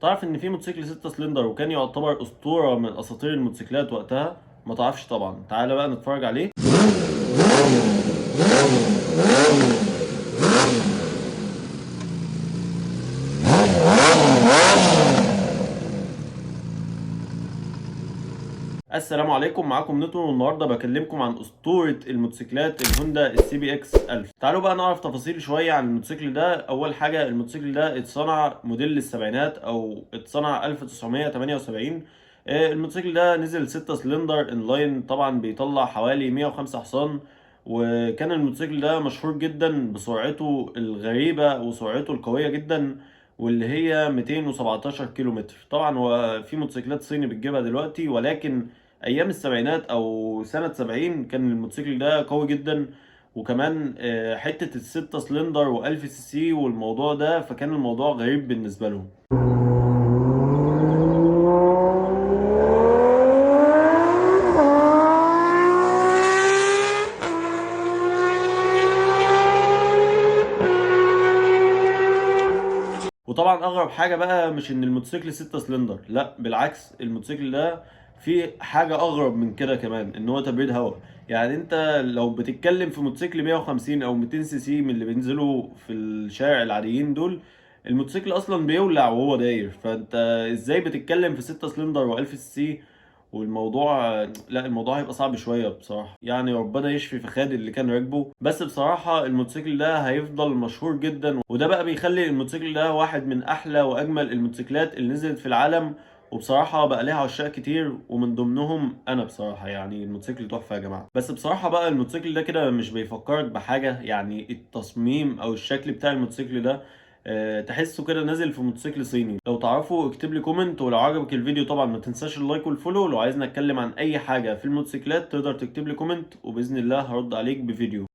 تعرف ان في موتوسيكل 6 سلندر وكان يعتبر اسطوره من اساطير الموتوسيكلات وقتها؟ ما تعرفش طبعا، تعالى بقى نتفرج عليه. السلام عليكم، معاكم نتون، والنهارده بكلمكم عن اسطوره الموتوسيكلات الهوندا السي بي اكس 1000. تعالوا بقى نعرف تفاصيل شويه عن الموتوسيكل ده. اول حاجه، الموتوسيكل ده اتصنع موديل السبعينات او اتصنع 1978. الموتوسيكل ده نزل 6 سلندر انلاين، طبعا بيطلع حوالي 105 حصان. وكان الموتوسيكل ده مشهور جدا بسرعته الغريبه وسرعته القويه جدا، واللي هي 217 كيلو متر. طبعا هو في موتوسيكلات صيني بتجيبها دلوقتي، ولكن ايام السبعينات او سنة 70 كان الموتوسيكل ده قوي جدا. وكمان حتة الستة سلندر والف سي سي والموضوع ده، فكان الموضوع غريب بالنسبة لهم. وطبعا اغرب حاجه بقى مش ان الموتوسيكل 6 سلندر، لا بالعكس، الموتوسيكل ده في حاجه اغرب من كده كمان، ان هو تبريد هواء. يعني انت لو بتتكلم في موتوسيكل 150 او 200 سي سي من اللي بينزلوا في الشارع العاديين دول، الموتوسيكل اصلا بيولع وهو داير، فانت ازاي بتتكلم في 6 سلندر و1000 سي سي؟ والموضوع، لا الموضوع هيبقى صعب شويه بصراحه. يعني ربنا يشفي فخاد اللي كان راكبه. بس بصراحه الموتوسيكل ده هيفضل مشهور جدا، وده بقى بيخلي الموتوسيكل ده واحد من احلى واجمل الموتوسيكلات اللي نزلت في العالم. وبصراحه بقى ليها عشاق كتير، ومن ضمنهم انا بصراحه. يعني الموتوسيكل تحفه يا جماعه. بس بصراحه بقى الموتوسيكل ده كده مش بيفكرك بحاجه، يعني التصميم او الشكل بتاع الموتوسيكل ده تحسه كده نازل في موتوسيكل صيني. لو تعرفوا اكتب لي كومنت، ولو عجبك الفيديو طبعا ما تنساش اللايك والفولو. لو عايزني اتكلم عن اي حاجه في الموتوسيكلات تقدر تكتب لي كومنت، وباذن الله هرد عليك بفيديو.